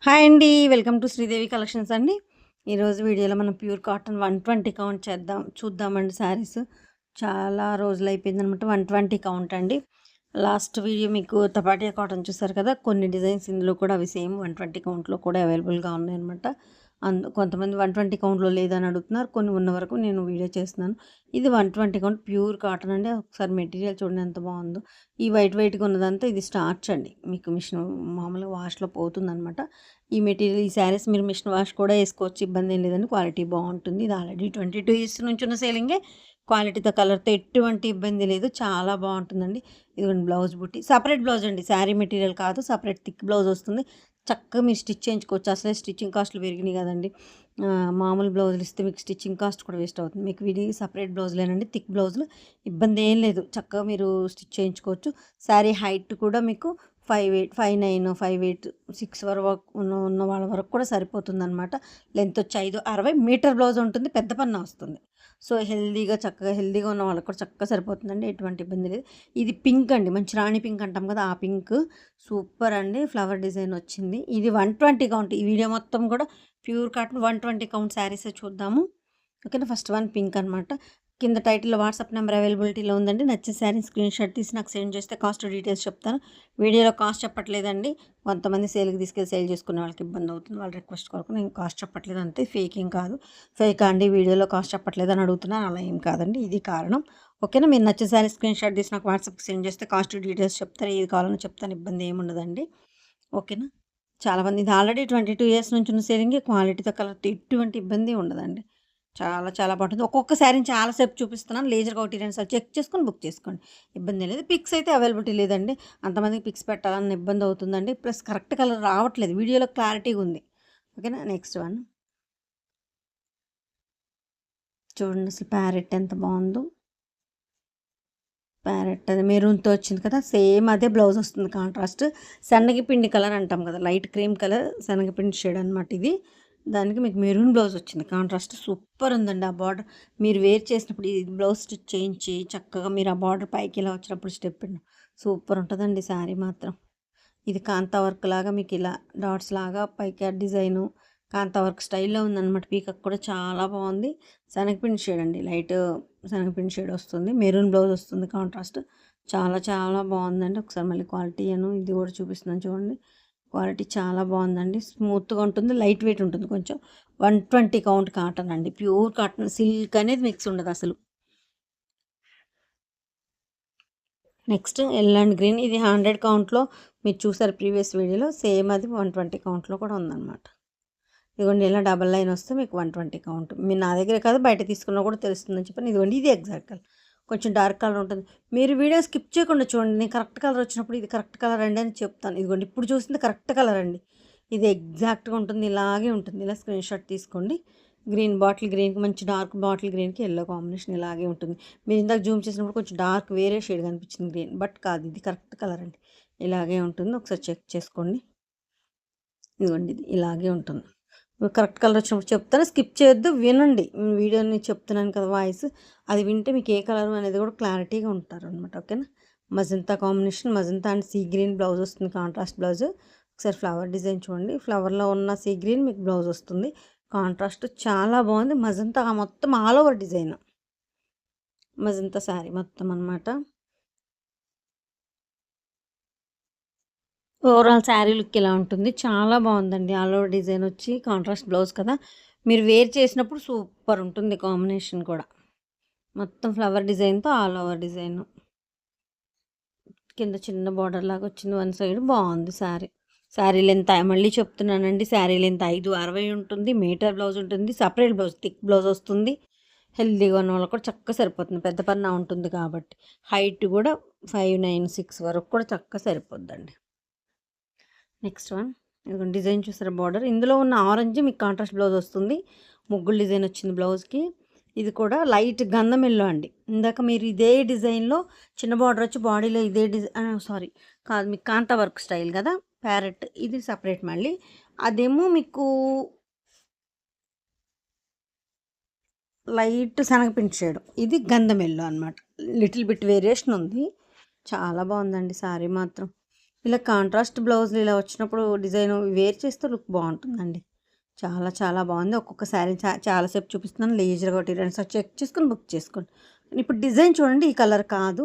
Hi అండి. Welcome to Sridevi collections అండి. ఈరోజు వీడియోలో మనం ప్యూర్ కాటన్ 120 కౌంట్ చూద్దామండి శారీస్. చాలా రోజులైపోయిందనమాట. 120 కౌంట్ అండి. లాస్ట్ వీడియో మీకు తపాటియా కాటన్ చూసారు కదా, కొన్ని డిజైన్స్ ఇందులో కూడా అవి సేమ్ 120 కౌంట్లో కూడా అవైలబుల్గా ఉన్నాయన్నమాట. కొంతమంది 120 కౌంట్లో లేదని అడుగుతున్నారు. కొన్ని ఉన్న వరకు నేను వీడియో చేస్తున్నాను. ఇది 120 కౌంట్ ప్యూర్ కాటన్ అండి. ఒకసారి మెటీరియల్ చూడండి ఎంత బాగుందో. ఈ వైట్గా ఉన్నదంతా ఇది స్టార్చ్ అండి. మీకు మిషన్ మామూలుగా వాష్లో పోతుందనమాట. ఈ మెటీరియల్ ఈ శారీస్ మీరు మిషన్ వాష్ కూడా వేసుకోవచ్చు, ఇబ్బంది ఏం లేదండి. క్వాలిటీ బాగుంటుంది. ఇది ఆల్రెడీ 22 ఇయర్స్ నుంచి ఉన్న సేలింగే. క్వాలిటీతో కలర్తో ఎటువంటి ఇబ్బంది లేదు, చాలా బాగుంటుందండి. ఇదిగోండి బ్లౌజ్ బుట్టి, సపరేట్ బ్లౌజ్ అండి, శారీ మెటీరియల్ కాదు, సపరేట్ థిక్ బ్లౌజ్ వస్తుంది. చక్కగా మీరు స్టిచ్ చేయించుకోవచ్చు. అసలే స్టిచ్చింగ్ కాస్ట్లు పెరిగినాయి కదండి. మామూలు బ్లౌజులు ఇస్తే మీకు స్టిచ్చింగ్ కాస్ట్ కూడా వేస్ట్ అవుతుంది. మీకు విడి సపరేట్ బ్లౌజులేనండి, థిక్ బ్లౌజులు, ఇబ్బంది ఏం లేదు. చక్కగా మీరు స్టిచ్ చేయించుకోవచ్చు. శారీ హైట్ కూడా మీకు 5'8", 5'9", 5'8", 6 వరకు ఉన్న వాళ్ళ వరకు కూడా సరిపోతుందన్నమాట. లెంత్ వచ్చి 5'60", మీటర్ బ్లౌజ్ ఉంటుంది, పెద్ద పన్న వస్తుంది. సో చక్కగా హెల్దీగా ఉన్న వాళ్ళకి కూడా చక్కగా సరిపోతుందండి, ఎటువంటి ఇబ్బంది లేదు. ఇది పింక్ అండి, మంచి రాణి పింక్ అంటాం కదా, ఆ పింక్ సూపర్ అండి. ఫ్లవర్ డిజైన్ వచ్చింది. ఇది 120 కౌంట్. ఈ వీడియో మొత్తం కూడా ప్యూర్ కాటన్ 120 కౌంట్ శారీసే చూద్దాము. ఓకేనా. ఫస్ట్ వన్ పింక్ అనమాట. కింద టైటిల్లో వాట్సాప్ నెంబర్ అవైలబిలిటీలో ఉందండి. నచ్చిన శారీ స్క్రీన్ షాట్ తీసి నాకు సెండ్ చేస్తే కాస్ట్ డీటెయిల్స్ చెప్తాను. వీడియోలో కాస్ట్ చెప్పట్లేదండి. కొంతమంది సేల్కి తీసుకెళ్ళి సేల్ చేసుకునే వాళ్ళకి ఇబ్బంది అవుతుంది, వాళ్ళ రిక్వెస్ట్ కొరకు నేను కాస్ట్ చెప్పట్లేదు అంతే. ఫేకింగ్ కాదు. ఫేక్ అండి, వీడియోలో కాస్ట్ చెప్పట్లేదు అని అడుగుతున్నాను, అలా ఏం కాదండి, ఇది కారణం. ఓకేనా. మీరు నచ్చిన శారీ స్క్రీన్ షాట్ తీసి నాకు వాట్సాప్కి సెండ్ చేస్తే కాస్ట్ డీటెయిల్స్ చెప్తాను, ఏది కావాలని చెప్తాను, ఇబ్బంది ఏమి ఉండదండి. ఓకేనా. చాలామంది ఇది ఆల్రెడీ 22 ఇయర్స్ నుంచి ఉన్న సేలింగ్. క్వాలిటీతో కలర్తో ఎటువంటి ఇబ్బంది ఉండదండి. చాలా చాలా బాగుంటుంది. ఒక్కొక్క శారీని చాలాసేపు చూపిస్తున్నాను. లేజర్గా 1-2 సార్లు చెక్ చేసుకొని బుక్ చేసుకోండి, ఇబ్బంది లేదు. పిక్స్ అయితే అవైలబిలిటీ లేదండి, అంతమందికి పిక్స్ పెట్టాలన్న ఇబ్బంది అవుతుందండి. ప్లస్ కరెక్ట్ కలర్ రావట్లేదు, వీడియోలో క్లారిటీగా ఉంది. ఓకేనా. నెక్స్ట్ వన్ చూడండి, అసలు ప్యారెట్ ఎంత బాగుందో. ప్యారెట్ అది మెరూన్తో వచ్చింది కదా, సేమ్ అదే బ్లౌజ్ వస్తుంది కాంట్రాస్ట్. శనగపిండి కలర్ అంటాం కదా, లైట్ క్రీమ్ కలర్ శనగపిండి షేడ్ అనమాట ఇది. దానికి మీకు మెరూన్ బ్లౌజ్ వచ్చింది కాంట్రాస్ట్. సూపర్ ఉందండి. ఆ బార్డర్ మీరు వేర్ చేసినప్పుడు ఈ బ్లౌజ్ స్టిచ్ చేయించి చక్కగా మీరు ఆ బార్డర్ పైకి ఇలా వచ్చినప్పుడు స్టెప్ సూపర్ ఉంటుందండి శారీ మాత్రం. ఇది కాంతా వర్క్ లాగా మీకు ఇలా డాట్స్ లాగా పైకి డిజైను కాంతా వర్క్ స్టైల్లో ఉందన్నమాట. పీకక్ కూడా చాలా బాగుంది. శనగపిండి షేడ్ అండి, లైట్ శనగపిండి షేడ్ వస్తుంది. మెరూన్ బ్లౌజ్ వస్తుంది కాంట్రాస్ట్. చాలా చాలా బాగుందండి. ఒకసారి మళ్ళీ క్వాలిటీ ఇది కూడా చూపిస్తున్నాను చూడండి. క్వాలిటీ చాలా బాగుందండి. స్మూత్గా ఉంటుంది, లైట్ వెయిట్ ఉంటుంది కొంచెం. 120 కౌంట్ కాటన్ అండి, ప్యూర్ కాటన్. సిల్క్ అనేది మిక్స్ ఉండదు అసలు. Next L and green. ఇది 100 కౌంట్లో మీరు చూసారు ప్రీవియస్ వీడియోలో, సేమ్ అది 120 కౌంట్లో కూడా ఉందన్నమాట. ఇదిగోండి ఇలా డబల్ లైన్ వస్తే మీకు 120 కౌంట్. మీరు నా దగ్గర కాదు, బయట తీసుకున్నా కూడా తెలుస్తుందని చెప్పాను. ఇదిగోండి ఇది ఎగ్జాక్ట్ కలర్, కొంచెం డార్క్ కలర్ ఉంటుంది. మీరు వీడియో స్కిప్ చేయకుండా చూడండి, నేను కరెక్ట్ కలర్ వచ్చినప్పుడు ఇది కరెక్ట్ కలర్ అండి అని చెప్తాను. ఇదిగోండి ఇప్పుడు చూసింది కరెక్ట్ కలర్ అండి, ఇది ఎగ్జాక్ట్గా ఉంటుంది, ఇలాగే ఉంటుంది. ఇలా స్క్రీన్ షాట్ తీసుకోండి. గ్రీన్ బాటిల్ గ్రీన్కి మంచి డార్క్ బాటిల్ గ్రీన్కి ఎల్లో కాంబినేషన్ ఇలాగే ఉంటుంది. మీరు ఇందాక జూమ్ చేసినప్పుడు కొంచెం డార్క్ వేరే షేడ్ కనిపించింది గ్రీన్, బట్ కాదు, ఇది కరెక్ట్ కలర్ అండి, ఇలాగే ఉంటుంది. ఒకసారి చెక్ చేసుకోండి. ఇదిగోండి ఇది ఇలాగే ఉంటుంది. కరెక్ట్ కలర్ వచ్చినప్పుడు చెప్తాను, స్కిప్ చేయొద్దు, వినండి. వీడియోని చెప్తున్నాను కదా వాయిస్, అది వింటే మీకు ఏ కలర్ అనేది కూడా క్లారిటీగా ఉంటారు అనమాట. ఓకేనా. Magenta combination, magenta and sea green blouse వస్తుంది, కాంట్రాస్ట్ బ్లౌజ్. ఒకసారి ఫ్లవర్ డిజైన్ చూడండి, ఫ్లవర్లో ఉన్న సీ గ్రీన్ మీకు బ్లౌజ్ వస్తుంది కాంట్రాస్ట్. చాలా బాగుంది. మజంతా మొత్తం all over design, magenta sari మొత్తం అనమాట. ఓవరాల్ శారీ లుక్ ఇలా ఉంటుంది, చాలా బాగుందండి. ఆల్ ఓవర్ డిజైన్ వచ్చి కాంట్రాస్ట్ బ్లౌజ్ కదా, మీరు వేర్ చేసినప్పుడు సూపర్ ఉంటుంది కాంబినేషన్ కూడా. మొత్తం ఫ్లవర్ డిజైన్తో ఆల్ ఓవర్ డిజైన్, కింద చిన్న బార్డర్ లాగా వచ్చింది వన్ సైడ్, బాగుంది శారీ. శారీ లెంత్ మళ్ళీ చెప్తున్నానండి, శారీ లెంత్ 5'60" ఉంటుంది. మీటర్ బ్లౌజ్ ఉంటుంది, సపరేట్ బ్లౌజ్ థిక్ బ్లౌజ్ వస్తుంది. హెల్దీగా ఉన్న వాళ్ళకి కూడా చక్కగా సరిపోతుంది, పెద్ద పన్న ఉంటుంది కాబట్టి. హైట్ కూడా 5'9", 6 వరకు కూడా చక్కగా సరిపోద్దండి. నెక్స్ట్ వన్ ఇదిగోండి, డిజైన్ చూసారా బార్డర్, ఇందులో ఉన్న ఆరెంజ్ మీకు కాంట్రాస్ట్ బ్లౌజ్ వస్తుంది. ముగ్గులు డిజైన్ వచ్చింది బ్లౌజ్కి. ఇది కూడా లైట్ గంధం ఎల్లో అండి. ఇందాక మీరు ఇదే డిజైన్లో చిన్న బార్డర్ వచ్చి బాడీలో ఇదే డిజైన్, సారీ కాదు, మీకు కాంతా వర్క్ స్టైల్ కదా ప్యారెట్, ఇది సపరేట్ మళ్ళీ. అదేమో మీకు లైట్ శనగపిండి షేడ్, ఇది గంధం ఎల్లో అనమాట. లిటిల్ బిట్ వేరియేషన్ ఉంది. చాలా బాగుందండి శారీ మాత్రం. ఇలా కాంట్రాస్ట్ బ్లౌజులు ఇలా వచ్చినప్పుడు డిజైన్ వేర్ చేస్తే లుక్ బాగుంటుందండి. చాలా చాలా బాగుంది. ఒక్కొక్క శారీ చాలాసేపు చూపిస్తున్నాను. లేజర్గా ఒకటి రెండు సార్లు చెక్ చేసుకొని బుక్ చేసుకోండి. ఇప్పుడు డిజైన్ చూడండి, ఈ కలర్ కాదు.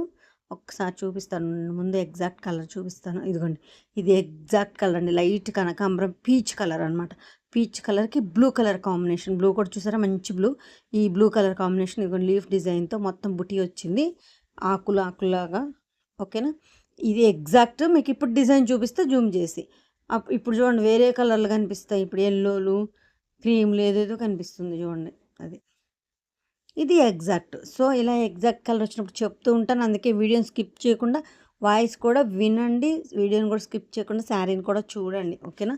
ఒక్కసారి చూపిస్తాను. ముందు ఎగ్జాక్ట్ కలర్ చూపిస్తాను. ఇదిగోండి, ఇది ఎగ్జాక్ట్ కలర్ అండి. లైట్ కనకాంబరం పీచ్ కలర్ అనమాట. పీచ్ కలర్కి బ్లూ కలర్ కాంబినేషన్. బ్లూ కూడా చూసారా, మంచి బ్లూ. ఈ బ్లూ కలర్ కాంబినేషన్ ఇదిగోండి, లీఫ్ డిజైన్తో మొత్తం బుటీ వచ్చింది, ఆకులు ఆకులాగా. ఓకేనా, ఇది ఎగ్జాక్ట్. మీకు ఇప్పుడు డిజైన్ చూపిస్తే జూమ్ చేసి. ఇప్పుడు చూడండి, వేరే కలర్లు కనిపిస్తాయి. ఇప్పుడు ఎల్లోలు, క్రీమ్లు ఏదేదో కనిపిస్తుంది చూడండి, అది ఇది ఎగ్జాక్ట్. సో ఇలా ఎగ్జాక్ట్ కలర్ వచ్చినప్పుడు చెప్తూ ఉంటాను. అందుకే వీడియోని స్కిప్ చేయకుండా వాయిస్ కూడా వినండి, వీడియోని కూడా స్కిప్ చేయకుండా శారీని కూడా చూడండి. ఓకేనా,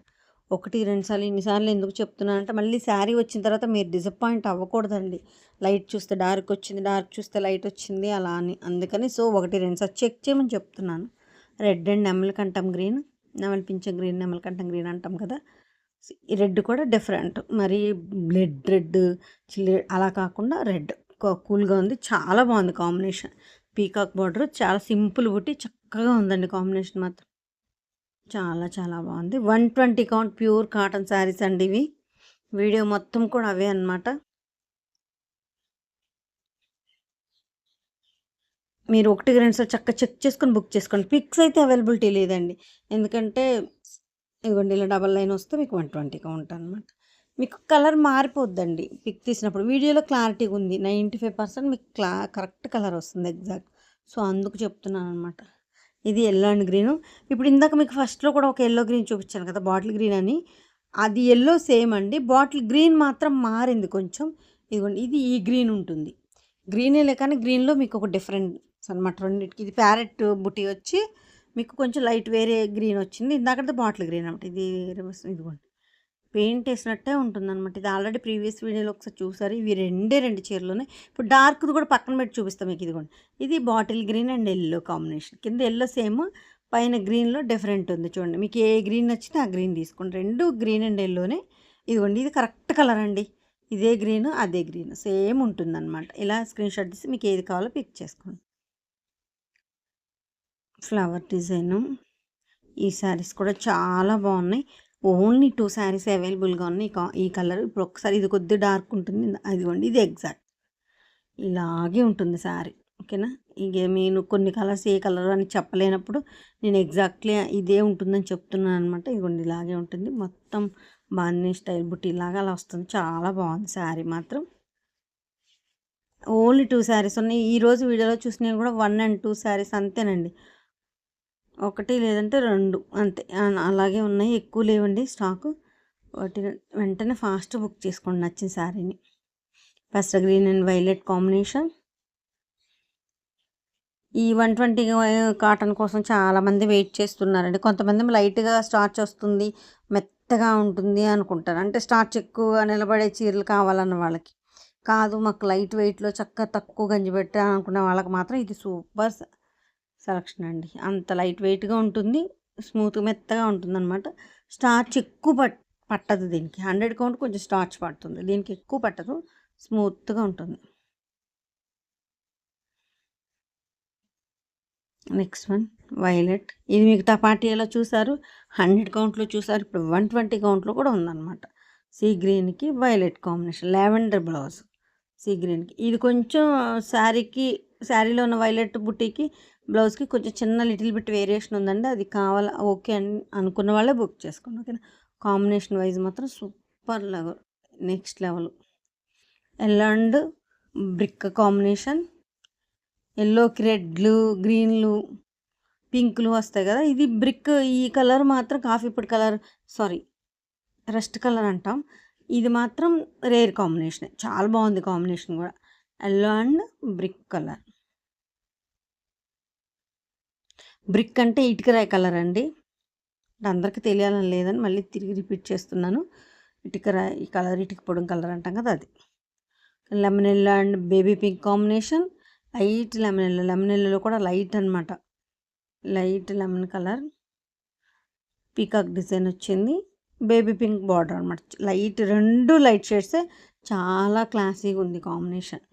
ఒకటి రెండు సార్లు ఇన్నిసార్లు ఎందుకు చెప్తున్నానంటే మళ్ళీ శారీ వచ్చిన తర్వాత మీరు డిసప్పాయింట్ అవ్వకూడదండి. లైట్ చూస్తే డార్క్ వచ్చింది, డార్క్ చూస్తే లైట్ వచ్చింది అలా అని. అందుకని సో ఒకటి రెండు సార్లు చెక్ చేయమని చెప్తున్నాను. రెడ్ అండ్ నెమలికంఠం గ్రీన్, నెమలి పింఛం గ్రీన్, నెమలికంఠం గ్రీన్ అంటాం కదా. ఈ రెడ్ కూడా డిఫరెంట్, మరి బ్లడ్ రెడ్ చిల్లీ అలా కాకుండా రెడ్ కూల్గా ఉంది. చాలా బాగుంది కాంబినేషన్. పీకాక్ బార్డర్, చాలా సింపుల్ బుట్టి, చక్కగా ఉందండి కాంబినేషన్ మాత్రం. చాలా చాలా బాగుంది. 120 కౌంట్ ప్యూర్ కాటన్ శారీస్ అండి ఇవి. వీడియో మొత్తం కూడా అవే అన్నమాట. మీరు ఒకటి రెండు సార్లు చక్కగా చెక్ చేసుకొని బుక్ చేసుకోండి. పిక్స్ అయితే అవైలబిలిటీ లేదండి, ఎందుకంటే ఇదిగోండి ఇలా డబల్ లైన్ వస్తే మీకు 120 కౌంట్ అనమాట. మీకు కలర్ మారిపోద్దండి పిక్ తీసినప్పుడు. వీడియోలో క్లారిటీగా ఉంది, 95% మీకు కరెక్ట్ కలర్ వస్తుంది ఎగ్జాక్ట్. సో అందుకు చెప్తున్నాను అనమాట. ఇది ఎల్లో అండ్ గ్రీను. ఇప్పుడు ఇందాక మీకు ఫస్ట్లో కూడా ఒక ఎల్లో గ్రీన్ చూపించాను కదా, బాటిల్ గ్రీన్ అని. అది ఎల్లో సేమ్ అండి, బాటిల్ గ్రీన్ మాత్రం మారింది కొంచెం. ఇదిగోండి, ఇది ఈ గ్రీన్ ఉంటుంది. గ్రీనే కానీ గ్రీన్లో మీకు ఒక డిఫరెన్స్ అనమాట రెండింటికి. ఇది ప్యారెట్ బుటీ వచ్చి మీకు కొంచెం లైట్ వేరే గ్రీన్ వచ్చింది. ఇందాకది బాటిల్ గ్రీన్ అనమాట. ఇది ఇదిగోండి, పెయింట్ వేసినట్టే ఉంటుందన్నమాట. ఇది ఆల్రెడీ ప్రీవియస్ వీడియోలో ఒకసారి చూసారు. ఇవి రెండు చీరలోనే. ఇప్పుడు డార్క్ది కూడా పక్కన పెట్టి చూపిస్తాం మీకు. ఇదిగోండి, ఇది bottle green and yellow combination. కింద ఎల్లో సేమ్, పైన గ్రీన్లో డిఫరెంట్ ఉంది చూడండి. మీకు ఏ గ్రీన్ నచ్చితే ఆ గ్రీన్ తీసుకోండి. రెండు గ్రీన్ అండ్ ఎల్లోనే. ఇదిగోండి, ఇది కరెక్ట్ కలర్ అండి. ఇదే గ్రీన్ అదే గ్రీన్ సేమ్ ఉంటుందన్నమాట. ఇలా స్క్రీన్ షాట్ తీసి మీకు ఏది కావాలో పిక్ చేసుకోండి. Flower design. ఈ శారీస్ కూడా చాలా బాగున్నాయి. ఓన్లీ 2 శారీస్ అవైలబుల్గా ఉన్నాయి ఈ కలర్. ఇప్పుడు ఒకసారి ఇది కొద్దిగా డార్క్ ఉంటుంది, అదిగోండి ఇది ఎగ్జాక్ట్ ఇలాగే ఉంటుంది శారీ. ఓకేనా, ఇక నేను కొన్ని కలర్స్ ఏ కలర్ అని చెప్పలేనప్పుడు నేను ఎగ్జాక్ట్లీ ఇదే ఉంటుందని చెప్తున్నాను అనమాట. ఇదిగోండి ఇలాగే ఉంటుంది, మొత్తం బాందీ స్టైల్ బుట్టి లాగా అలా వస్తుంది. చాలా బాగుంది శారీ మాత్రం. ఓన్లీ 2 శారీస్ ఉన్నాయి. ఈరోజు వీడియోలో చూసినవి కూడా 1 and 2 శారీస్ అంతేనండి. ఒకటి లేదంటే 2 అంతే, అలాగే ఉన్నాయి. ఎక్కువ లేవండి స్టాకు. వాటి వెంటనే ఫాస్ట్ బుక్ చేసుకోండి నచ్చిన శారీని. పెసర గ్రీన్ అండ్ వైలెట్ కాంబినేషన్. ఈ 120 కాటన్ కోసం చాలామంది వెయిట్ చేస్తున్నారండి. కొంతమంది లైట్గా స్టార్చ్ వస్తుంది, మెత్తగా ఉంటుంది అనుకుంటారు. అంటే స్టార్చ్ ఎక్కువ నిలబడే చీరలు కావాలన్న వాళ్ళకి. కాదు, మాకు లైట్ వెయిట్లో చక్కగా తక్కువ గంజి పెట్టా అనుకునే వాళ్ళకి మాత్రం ఇది సూపర్ సెలక్షన్ అండి. అంత లైట్ వెయిట్గా ఉంటుంది, స్మూత్ మెత్తగా ఉంటుంది అనమాట. స్టార్చ్ ఎక్కువ పట్టదు దీనికి. 100 కౌంట్ కొంచెం స్టార్చ్ పడుతుంది, దీనికి ఎక్కువ పట్టదు, స్మూత్గా ఉంటుంది. Next one violet. ఇది మీకు టపాటీలో చూసారు, 100 కౌంట్లో చూసారు, ఇప్పుడు 120 కౌంట్లో కూడా ఉందన్నమాట. సీ గ్రీన్కి violet combination, lavender blouse see గ్రీన్కి. ఇది కొంచెం శారీలో ఉన్న వైలెట్ బుట్టీకి బ్లౌజ్కి కొంచెం చిన్న లిటిల్ బిట్ వేరియేషన్ ఉందండి. అది కావాలా ఓకే అని అనుకున్న వాళ్ళే బుక్ చేసుకోండి. ఓకేనా, కాంబినేషన్ వైజ్ మాత్రం super level, next level. Yellow and brick combination. ఎల్లోకి రెడ్లు, గ్రీన్లు, పింకులు వస్తాయి కదా. ఇది బ్రిక్. ఈ కలర్ మాత్రం కాఫీ పొడి కలర్, సారీ రస్ట్ కలర్ అంటాం. ఇది మాత్రం రేర్ కాంబినేషన్, చాలా బాగుంది కాంబినేషన్ కూడా. Yellow and brick colour. Brick అంటే ఇటుకరాయి కలర్ అండి, అందరికీ తెలియాలని లేదని మళ్ళీ తిరిగి రిపీట్ చేస్తున్నాను. ఇటుకరాయి కలర్, ఇటుక పొడి కలర్ అంటాం కదా అది. Lemon yellow and baby pink combination. Light lemon ఎల్లోలో కూడా లైట్ అనమాట, light lemon colour. Peacock design వచ్చింది, బేబీ పింక్ బార్డర్ అనమాట. లైట్, రెండు లైట్ షేడ్సే, చాలా క్లాసీగా ఉంది కాంబినేషన్.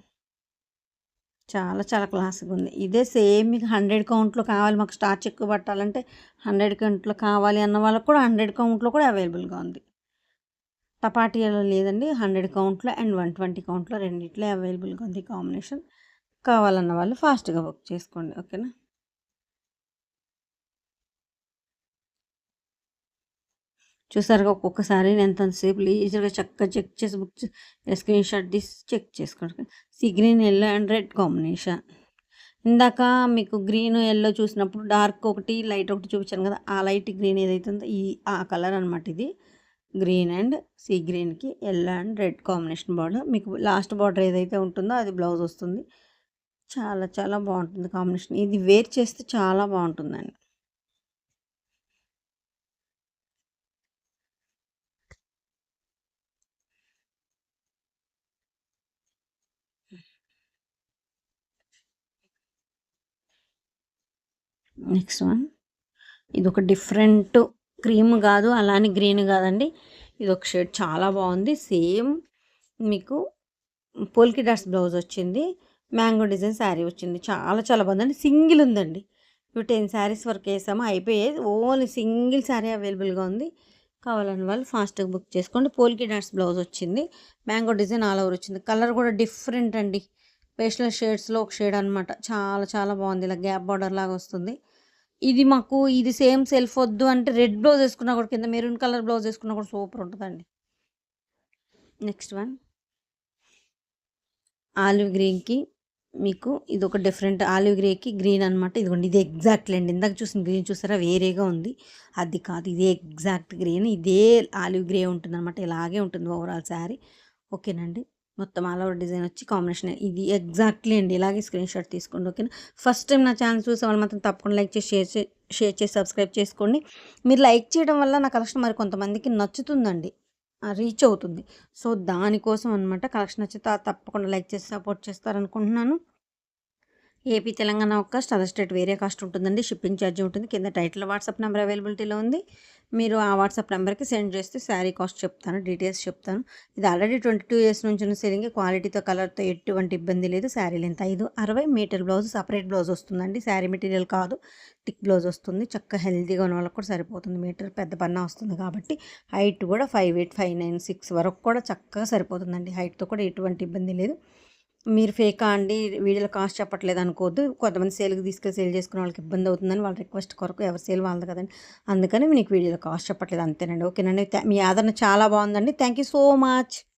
చాలా చాలా క్లాస్‌గా ఉంది. ఇదే సేమ్ మీకు 100 కౌంట్‌లో కావాలి, మాకు స్టార్చ్ ఎక్కువ పట్టాలంటే 100 కౌంట్‌లో కావాలి అన్న వాళ్ళకి కూడా 100 కౌంట్‌లో కూడా అవైలబుల్‌గా ఉంది. టపాటియాలో లేదండి. 100 కౌంట్‌లో అండ్ 120 కౌంట్‌లో రెండిట్లో అవైలబుల్‌గా ఉంది కాంబినేషన్. కావాలన్న వాళ్ళు ఫాస్ట్‌గా బుక్ చేసుకోండి. ఓకేనా? చూసారుగా ఒక్కొక్కసారి నేను ఎంతసేపు లీజర్‌గా చక్కగా చెక్ చేసి బుక్ స్క్రీన్ షాట్ తీసి చెక్ చేసుకోండి. Sea green, yellow and red combination. ఇందాక మీకు గ్రీన్, యెల్లో చూసినప్పుడు డార్క్ ఒకటి, లైట్ ఒకటి చూపించాను కదా! ఆ లైట్ గ్రీన్ ఏదైతే ఉందో ఆ కలర్ అనమాట ఇది. గ్రీన్ అండ్ సీ గ్రీన్‌కి yellow and red combination border. మీకు లాస్ట్ బార్డర్ ఏదైతే ఉంటుందో అది బ్లౌజ్ వస్తుంది. చాలా చాలా బాగుంటుంది కాంబినేషన్. ఇది వేర్ చేస్తే చాలా బాగుంటుందండి. Next one. ఇదొక డిఫరెంట్ క్రీమ్ కాదు, అలానే గ్రీన్ కాదండి. ఇదొక షేడ్ చాలా బాగుంది. సేమ్ మీకు పోల్కి డాట్స్ బ్లౌజ్ వచ్చింది. మ్యాంగో డిజైన్ శారీ వచ్చింది. చాలా చాలా బాగుందండి. సింగిల్ ఉందండి. ఇప్పుడు 10 శారీస్ వరకు వేసాము, అయిపోయాయి. ఓన్లీ సింగిల్ శారీ అవైలబుల్గా ఉంది. కావాలని వాళ్ళు ఫాస్ట్గా బుక్ చేసుకోండి. పోల్కి డాట్స్ బ్లౌజ్ వచ్చింది. మ్యాంగో డిజైన్ ఆల్ ఓవర్ వచ్చింది. కలర్ కూడా డిఫరెంట్ అండి. పేస్టల్ షేడ్స్లో ఒక షేడ్ అనమాట. చాలా చాలా బాగుంది. ఇలా గ్యాప్ బార్డర్ లాగా వస్తుంది. ఇది సేమ్ సెల్ఫ్ వద్దు అంటే రెడ్ బ్లౌజ్ వేసుకున్నా కూడా, కింద మెరూన్ కలర్ బ్లౌజ్ వేసుకున్నా కూడా సూపర్ ఉంటుందండి. Next one. ఆలివ్ గ్రీన్‌కి మీకు ఇదొక డిఫరెంట్ ఆలివ్ గ్రేకి గ్రీన్ అనమాట. ఇదిగోండి ఇది ఎగ్జాక్ట్‌లీ అండి. ఇందాక చూసిన గ్రీన్ చూసారా వేరేగా ఉంది. అది కాదు, ఇదే ఎగ్జాక్ట్ గ్రీన్. ఇదే ఆలివ్ గ్రే ఉంటుందనమాట. ఇలాగే ఉంటుంది ఓవరాల్ శారీ. ఓకేనండి. మొత్తం ఆల్ ఓవర్ డిజైన్ వచ్చి కాంబినేషన్ ఇది ఎగ్జాక్ట్‌లీ అండి. ఇలాగే స్క్రీన్‌షాట్ తీసుకోండి. ఓకేనా. ఫస్ట్ టైం నా ఛానల్ చూసే వాళ్ళు మాత్రం తప్పకుండా లైక్ చేసి, షేర్ చేసి సబ్స్క్రైబ్ చేసుకోండి. మీరు లైక్ చేయడం వల్ల నా కలెక్షన్ మరి కొంతమందికి నచ్చుతుందండి. రీచ్ అవుతుంది. సో, దానికోసం అనమాట. కలెక్షన్ నచ్చితే తప్పకుండా లైక్ చేసి సపోర్ట్ చేస్తారనుకుంటున్నాను. ఏపీ, తెలంగాణ ఒక కాస్ట్, అదర్ స్టేట్ వేరే కాస్ట్ ఉంటుందండి. షిప్పింగ్ ఛార్జ్ ఉంటుంది. కింద టైటిల్ వాట్సాప్ నెంబర్ అవైలబిలిటీలో ఉంది. మీరు ఆ వాట్సాప్ నెంబర్కి సెండ్ చేస్తే శారీ కాస్ట్ చెప్తాను, డీటెయిల్స్ చెప్తాను. ఇది ఆల్రెడీ 22 ఇయర్స్ నుంచి ఉన్న సేలింగ్. క్వాలిటీతో, కలర్తో ఎటువంటి ఇబ్బంది లేదు. Sari length 5'60" metre blouse, separate blouse వస్తుందండి. శారీ మెటీరియల్ కాదు, టిక్ బ్లౌజ్ వస్తుంది. చక్కగా హెల్తీగా ఉన్న వాళ్ళకి కూడా సరిపోతుంది. మీటర్ పెద్ద పన్నా వస్తుంది కాబట్టి హైట్ కూడా 5'8", 5'9", 6 వరకు కూడా చక్కగా సరిపోతుందండి. హైట్తో కూడా ఎటువంటి ఇబ్బంది లేదు. మీరు ఫేకా అండి, వీడియోలో కాస్ట్ చెప్పట్లేదు అనుకోవద్దు. కొంతమంది సేల్‌కి తీసుకెళ్ళి సేల్ చేసుకునే వాళ్ళకి ఇబ్బంది అవుతుందని వాళ్ళ రిక్వెస్ట్ కొరకు, ఎవరి సేల్ వాళ్ళది కదండి. అందుకని మీకు వీడియోలో కాస్ట్ చెప్పట్లేదు అంతేనండి. ఓకేనండి. మీ ఆదరణ చాలా బాగుందండి. Thank you so much.